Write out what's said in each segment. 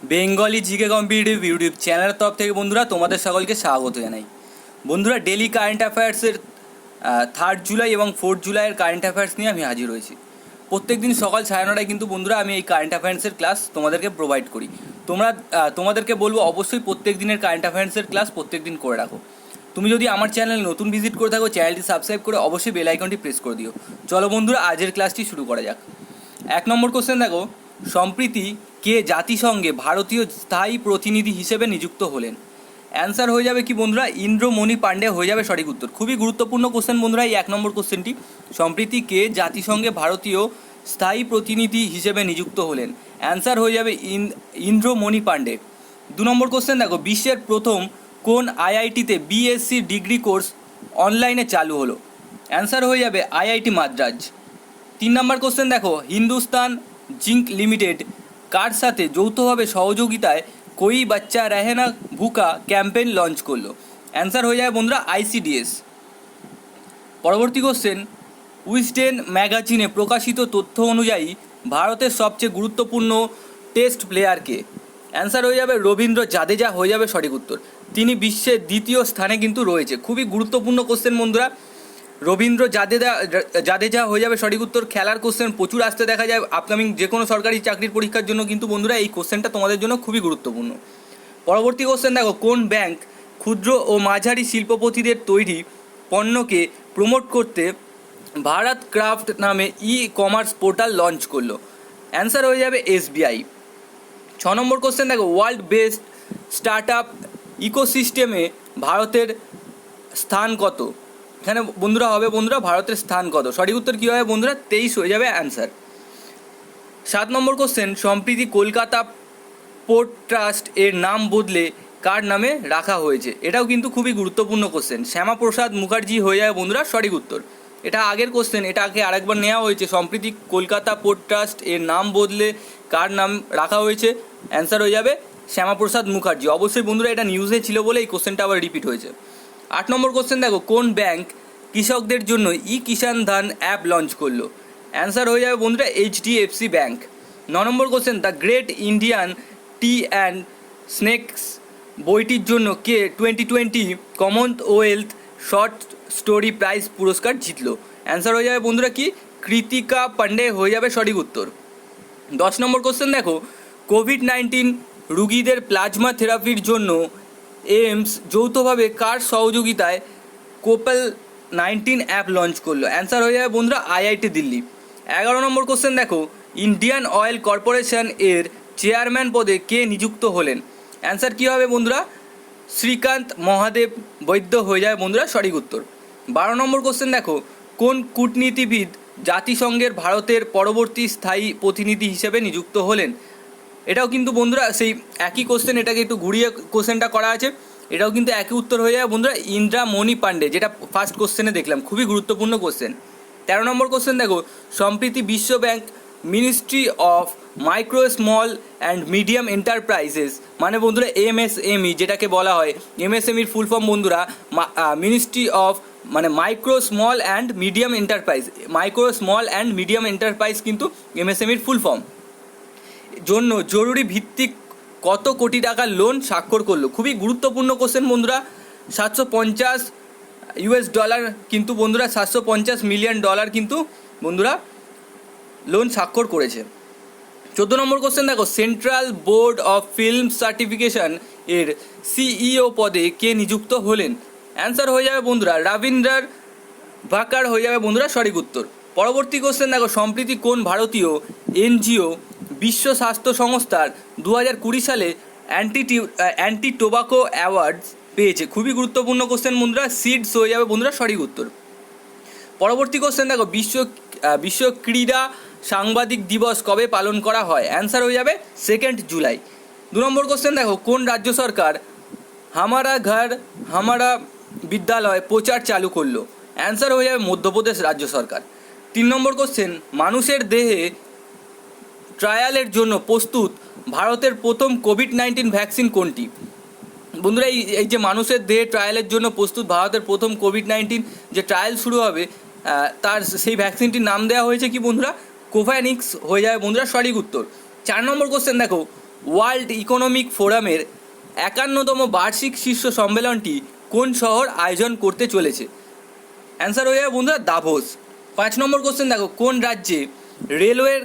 Bengali GK competitive YouTube চ্যানেলের তরফ থেকে বন্ধুরা তোমাদের সকলকে স্বাগত জানাই। বন্ধুরা, ডেলি কারেন্ট অ্যাফেয়ার্সের 3 জুলাই এবং 4 জুলাইয়ের কারেন্ট অ্যাফেয়ার্স নিয়ে আমি হাজির হয়েছি। প্রত্যেক দিন সকাল 9:30টায় কিন্তু বন্ধুরা আমি এই কারেন্ট অ্যাফেয়ার্সের ক্লাস তোমাদেরকে প্রোভাইড করি। তোমাদেরকে বলবো অবশ্যই প্রত্যেক দিনের কারেন্ট অ্যাফেয়ার্সের ক্লাস প্রত্যেক দিন করে রাখো। তুমি যদি আমার চ্যানেল নতুন ভিজিট করে থাকো, চ্যানেলটি সাবস্ক্রাইব করে অবশ্যই বেল আইকনটি প্রেস করে দিও। চলো বন্ধুরা, আজের ক্লাসটি শুরু করা যাক। 1 নম্বর কোশ্চেন দেখো, সম্প্রতি কে জাতিসংঘে ভারতীয় স্থায়ী প্রতিনিধি হিসেবে নিযুক্ত হলেন? অ্যান্সার হয়ে যাবে কি বন্ধুরা, ইন্দ্রমণি পাণ্ডে হয়ে যাবে সঠিক উত্তর। খুবই গুরুত্বপূর্ণ কোশ্চেন বন্ধুরা এই 1 নম্বর কোশ্চেনটি। সম্প্রতি কে জাতিসংঘে ভারতীয় স্থায়ী প্রতিনিধি হিসেবে নিযুক্ত হলেন? অ্যান্সার হয়ে যাবে ইন্দ্রমণি পাণ্ডে। 2 নম্বর কোশ্চেন দেখো, বিশ্বের প্রথম কোন আইআইটিতে বিএসসি ডিগ্রি কোর্স অনলাইনে চালু হলো? অ্যান্সার হয়ে যাবে আইআইটি মাদ্রাজ। 3 নম্বর কোশ্চেন দেখো, হিন্দুস্তান জিঙ্ক লিমিটেড কার সাথে যৌথভাবে সহযোগিতায় কোই বাচ্চা রহে না ভুকা ক্যাম্পেইন লঞ্চ করলো? অ্যান্সার হয়ে যাবে বন্ধুরা আইসিডিএস। পরবর্তী কোশ্চেন, উইজডেন ম্যাগাজিনে প্রকাশিত তথ্য অনুযায়ী ভারতের সবচেয়ে গুরুত্বপূর্ণ টেস্ট প্লেয়ারকে? অ্যান্সার হয়ে যাবে রবীন্দ্র জাদেজা হয়ে যাবে সঠিক উত্তর। তিনি বিশ্বের 2য় স্থানে কিন্তু রয়েছে। খুবই গুরুত্বপূর্ণ কোশ্চেন বন্ধুরা, রবীন্দ্র জাদেজা হয়ে যাবে সঠিক উত্তর। খেলার কোশ্চেন প্রচুর আসতে দেখা যায় আপকামিং যে কোনো সরকারি চাকরির পরীক্ষার জন্য, কিন্তু বন্ধুরা এই কোশ্চেনটা তোমাদের জন্য খুবই গুরুত্বপূর্ণ। পরবর্তী কোশ্চেন দেখো, কোন ব্যাংক ক্ষুদ্র ও মাঝারি শিল্পপতিদের তৈরি পণ্যকে প্রমোট করতে ভারত ক্রাফট নামে কমার্স পোর্টাল লঞ্চ করলো? অ্যান্সার হয়ে যাবে এসবিআই। 6 নম্বর কোশ্চেন দেখো, ওয়ার্ল্ড বেস্ট স্টার্ট আপ ইকোসিস্টেমে ভারতের স্থান কত? এখানে বন্ধুরা হবে বন্ধুরা ভারতের স্থান কত? সঠিক উত্তর কী হবে বন্ধুরা? 23 হয়ে যাবে অ্যান্সার। 7 নম্বর কোশ্চেন, সম্প্রতি কলকাতা পোর্ট ট্রাস্ট এর নাম বদলে কার নামে রাখা হয়েছে? এটাও কিন্তু খুবই গুরুত্বপূর্ণ কোশ্চেন। শ্যামাপ্রসাদ মুখার্জি হয়ে যাবে বন্ধুরা সঠিক উত্তর। এটা আগের কোশ্চেন, এটাকে আরেকবার নেওয়া হয়েছে। সম্প্রতি কলকাতা পোর্ট ট্রাস্ট এর নাম বদলে কার নাম রাখা হয়েছে? অ্যান্সার হয়ে যাবে শ্যামাপ্রসাদ মুখার্জি। অবশ্যই বন্ধুরা এটা নিউজে ছিল বলে এই কোশ্চেনটা আবার রিপিট হয়েছে। 8 নম্বর কোশ্চেন দেখো, কোন ব্যাংক কৃষকদের জন্য কিষান ধান অ্যাপ লঞ্চ করলো? অ্যান্সার হয়ে যাবে বন্ধুরা HDFC bank. 9 number question, the great Indian T and snake's বইটির জন্য কে 2020 কমনওয়েলথ শর্ট স্টোরি প্রাইজ পুরস্কার জিতলো? অ্যান্সার হয়ে যাবে বন্ধুরা কি, কৃতিকা পান্ডে হয়ে যাবে সঠিক উত্তর। 10 নম্বর কোশ্চেন দেখো, কোভিড-19 রুগীদের প্লাজমা থেরাপির জন্য এইমস যৌথভাবে কার সহযোগিতায় কোপেল-19 অ্যাপ লঞ্চ করলো? অ্যান্সার হয়ে যাবে বন্ধুরা আইআইটি দিল্লি। 11 নম্বর কোশ্চেন দেখো, ইন্ডিয়ান অয়েল কর্পোরেশন এর চেয়ারম্যান পদে কে নিযুক্ত হলেন? অ্যান্সার কী হবে বন্ধুরা? শ্রীকান্ত মহাদেব বৈদ্য হয়ে যাবে বন্ধুরা সঠিক উত্তর। 12 নম্বর কোশ্চেন দেখো, কোন কূটনীতিবিদ জাতিসংঘের ভারতের পরবর্তী স্থায়ী প্রতিনিধি হিসেবে নিযুক্ত হলেন? এটাও কিন্তু বন্ধুরা সেই একই কোশ্চেন, এটাকে একটু ঘুরিয়ে কোশ্চেনটা করা আছে। এটাও কিন্তু একই উত্তর হয়ে যাবে বন্ধুরা ইন্দ্রামণি পাণ্ডে, যেটা ফার্স্ট কোশ্চেনে দেখলাম। খুবই গুরুত্বপূর্ণ কোশ্চেন। 13 নম্বর কোশ্চেন দেখো, সম্প্রতি বিশ্ব bank ministry of micro small and medium enterprises মানে বন্ধুরা এমএসএমই যেটাকে বলা হয়, এমএসএমইর ফুল ফর্ম বন্ধুরা মিনিস্ট্রি অফ মানে micro small and medium enterprise. Micro small and medium enterprise কিন্তু এমএসএমইর ফুল ফর্ম। জন্য জরুরি ভিত্তিক কত কোটি টাকার লোন স্বাক্ষর করলো? খুবই গুরুত্বপূর্ণ কোশ্চেন বন্ধুরা। $750 কিন্তু বন্ধুরা $750 মিলিয়ন কিন্তু বন্ধুরা লোন স্বাক্ষর করেছে। 14 নম্বর কোশ্চেন দেখো, central board of film certification এর সিইও পদে কে নিযুক্ত হলেন? অ্যান্সার হয়ে যাবে বন্ধুরা রবীন্দ্র ভাকার হয়ে যাবে বন্ধুরা সঠিক উত্তর। পরবর্তী কোশ্চেন দেখো, সম্প্রতি কোন ভারতীয় এনজিও বিশ্ব স্বাস্থ্য সংস্থার 2020 সালে অ্যান্টি টোবাকো অ্যাওয়ার্ডস পেয়েছে? খুবই গুরুত্বপূর্ণ কোশ্চেন বন্ধুরা, সিডস হয়ে যাবে বন্ধুরা সঠিক উত্তর। পরবর্তী কোশ্চেন দেখো, বিশ্ব ক্রীড়া সাংবাদিক দিবস কবে পালন করা হয়? অ্যান্সার হয়ে যাবে 2 জুলাই। 2 নম্বর কোশ্চেন দেখো, কোন রাজ্য সরকার হামারা ঘর হামারা বিদ্যালয় প্রচার চালু করলো? অ্যান্সার হয়ে যাবে মধ্যপ্রদেশ রাজ্য সরকার। 3 নম্বর কোশ্চেন, মানুষের দেহে ট্রায়ালের জন্য প্রস্তুত ভারতের প্রথম কোভিড-19 ভ্যাকসিন কোনটি? বন্ধুরা এই যে মানুষের দেহে ট্রায়ালের জন্য প্রস্তুত ভারতের প্রথম কোভিড-19 যে ট্রায়াল শুরু হবে তার সেই ভ্যাকসিনটির নাম দেওয়া হয়েছে কি বন্ধুরা? কোভ্যানিক্স হয়ে যাবে বন্ধুরা সঠিক উত্তর। 4 নম্বর কোশ্চেন দেখো, ওয়ার্ল্ড ইকোনমিক ফোরামের 51তম বার্ষিক শীর্ষ সম্মেলনটি কোন শহর আয়োজন করতে চলেছে? অ্যান্সার হয়ে যাবে বন্ধুরা দাভোস। 5 নম্বর কোশ্চেন দেখো, কোন রাজ্যে রেলওয়ের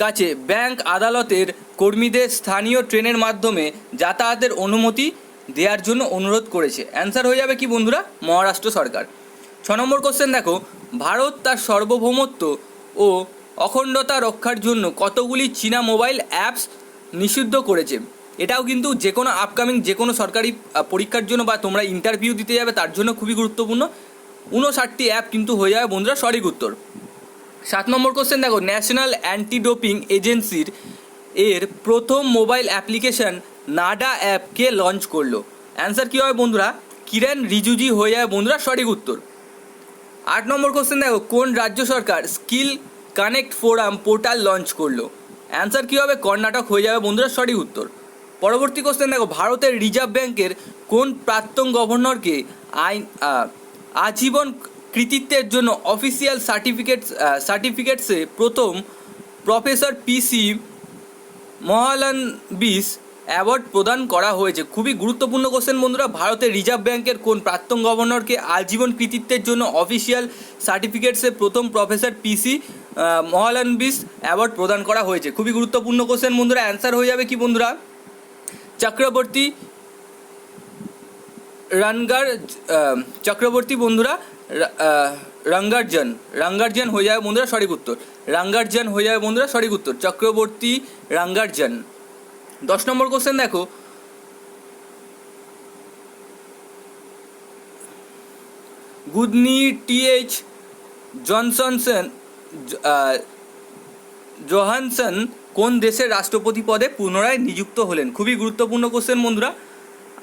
কাছে ব্যাংক আদালতের কর্মীদের স্থানীয় ট্রেনের মাধ্যমে যাতায়াতের অনুমতি দেওয়ার জন্য অনুরোধ করেছে? অ্যান্সার হয়ে যাবে কি বন্ধুরা? মহারাষ্ট্র সরকার। 6 নম্বর কোশ্চেন দেখো, ভারত তার সার্বভৌমত্ব ও অখণ্ডতা রক্ষার জন্য কতগুলি চীনা মোবাইল অ্যাপস নিষিদ্ধ করেছে? এটাও কিন্তু যে কোনো আপকামিং যে কোনো সরকারি পরীক্ষার জন্য বা তোমরা ইন্টারভিউ দিতে যাবে তার জন্য খুবই গুরুত্বপূর্ণ। 59টি অ্যাপ কিন্তু হয়ে যাবে বন্ধুরা সঠিক উত্তর। 7 নম্বর কোশ্চেন দেখো, ন্যাশনাল অ্যান্টি ডোপিং এজেন্সির এর প্রথম মোবাইল অ্যাপ্লিকেশন নাডা অ্যাপকে লঞ্চ করলো? অ্যান্সার কী হবে বন্ধুরা? কিরেন রিজিজু হয়ে যাবে বন্ধুরা সঠিক উত্তর। 8 নম্বর কোশ্চেন দেখো, কোন রাজ্য সরকার skill connect forum portal launch করলো? অ্যান্সার কী হবে? কর্ণাটক হয়ে যাবে বন্ধুরা সঠিক উত্তর। পরবর্তী কোশ্চেন দেখো, ভারতের রিজার্ভ ব্যাংকের কোন প্রাক্তন গভর্নরকে আজীবন কৃতিত্বের জন্য অফিসিয়াল সার্টিফিকেটসে প্রথম প্রফেসর পিসি মহালানবিস অ্যাওয়ার্ড প্রদান করা হয়েছে? খুবই গুরুত্বপূর্ণ কোশ্চেন বন্ধুরা। ভারতের রিজার্ভ ব্যাংকের কোন প্রাক্তন গভর্নরকে আজীবন কৃতিত্বের জন্য অফিসিয়াল সার্টিফিকেটসে প্রথম প্রফেসর পিসি মহালানবিস অ্যাওয়ার্ড প্রদান করা হয়েছে? খুবই গুরুত্বপূর্ণ কোশ্চেন বন্ধুরা। অ্যান্সার হয়ে যাবে কি বন্ধুরা? চক্রবর্তী বন্ধুরা রাঙ্গার্জন হয়ে যাবে বন্ধুরা সঠিক উত্তর। রাঙ্গার্জন হয়ে যাবে বন্ধুরা সঠিক উত্তর, চক্রবর্তী রাঙ্গার্জন। 10 নম্বর কোশ্চেন দেখো, গুদনি টিএইচ জোহানসন কোন দেশের রাষ্ট্রপতি পদে পুনরায় নিযুক্ত হলেন? খুবই গুরুত্বপূর্ণ কোশ্চেন বন্ধুরা।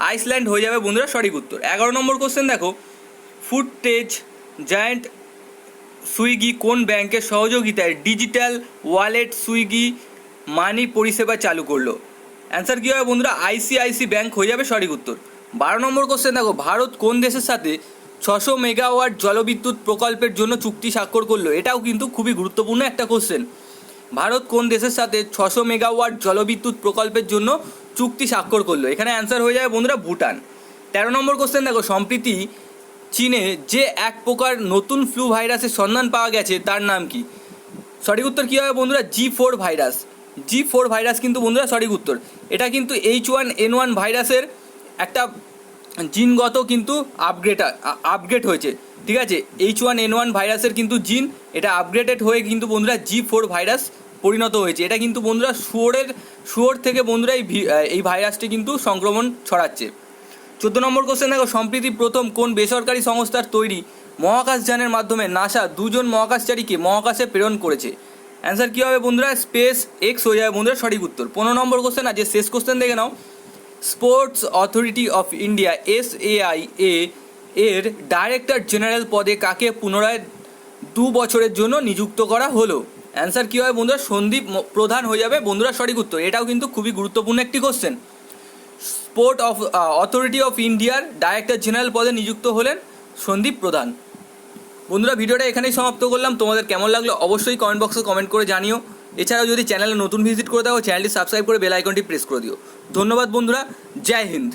আইসল্যান্ড হয়ে যাবে বন্ধুরা সঠিক উত্তর। 11 নম্বর কোশ্চেন দেখো, ফুডটেজ জায়ান্ট সুইগি কোন ব্যাংকের সহযোগিতায় ডিজিটাল ওয়ালেট সুইগি মানি পরিষেবা চালু করলো? অ্যান্সার কী হবে বন্ধুরা? আইসিআইসি ব্যাংক হয়ে যাবে সঠিক উত্তর। 12 নম্বর কোশ্চেন দেখো, ভারত কোন দেশের সাথে 600 মেগাওয়াট জলবিদ্যুৎ প্রকল্পের জন্য চুক্তি স্বাক্ষর করলো? এটাও কিন্তু খুবই গুরুত্বপূর্ণ একটা কোশ্চেন। ভারত কোন দেশের সাথে 600 মেগাওয়াট জলবিদ্যুৎ প্রকল্পের জন্য চুক্তি স্বাক্ষর করলো? এখানে অ্যান্সার হয়ে যাবে বন্ধুরা ভুটান। 13 নম্বর কোশ্চেন দেখো, সম্প্রতি চীনে যে এক প্রকার নতুন ফ্লু ভাইরাসের সন্ধান পাওয়া গেছে তার নাম কি? সঠিক উত্তর কী হবে বন্ধুরা? G4 virus. G4 ভাইরাস কিন্তু বন্ধুরা সঠিক উত্তর। এটা কিন্তু H1N1 ভাইরাসের একটা জিনগত কিন্তু আপগ্রেড হয়েছে, ঠিক আছে? H1N1 ভাইরাসের কিন্তু জিন এটা আপগ্রেডেড হয়ে কিন্তু বন্ধুরা G4 ভাইরাস পরিণত হয়েছে। এটা কিন্তু বন্ধুরা শুয়োর থেকে বন্ধুরা এই ভাইরাসটি কিন্তু সংক্রমণ ছড়াচ্ছে। 14 নম্বর কোশ্চেন দেখো, সম্প্রতি প্রথম কোন বেসরকারি সংস্থার তৈরি মহাকাশযানের মাধ্যমে নাসা 2 জন মহাকাশচারীকে মহাকাশে প্রেরণ করেছে? অ্যান্সার কী হবে বন্ধুরা? স্পেস এক্স হয়ে যাবে বন্ধুরা সঠিক উত্তর। 15 নম্বর কোশ্চেন আছে, শেষ কোশ্চেন দেখে নাও। Sports authority of India SAIA এর ডাইরেক্টর জেনারেল পদে কাকে পুনরায় 2 বছরের জন্য নিযুক্ত করা হলো? অ্যান্সার কী হবে বন্ধুরা? সন্দীপ প্রধান হয়ে যাবে বন্ধুরা সঠিক উত্তর। এটাও কিন্তু খুবই গুরুত্বপূর্ণ একটি কোশ্চেন। স্পোর্ট অথরিটি অফ ইন্ডিয়ার ডাইরেক্টর জেনারেল পদে নিযুক্ত হলেন সন্দীপ প্রধান। বন্ধুরা ভিডিওটা এখানেই সমাপ্ত করলাম। তোমাদের কেমন লাগলো অবশ্যই কমেন্ট বক্সে কমেন্ট করে জানিও। এছাড়াও যদি চ্যানেলে নতুন ভিজিট করে দাও চ্যানেলটি সাবস্ক্রাইব করে বেল আইকনটি প্রেস করে দিও। ধন্যবাদ বন্ধুরা, জয় হিন্দ।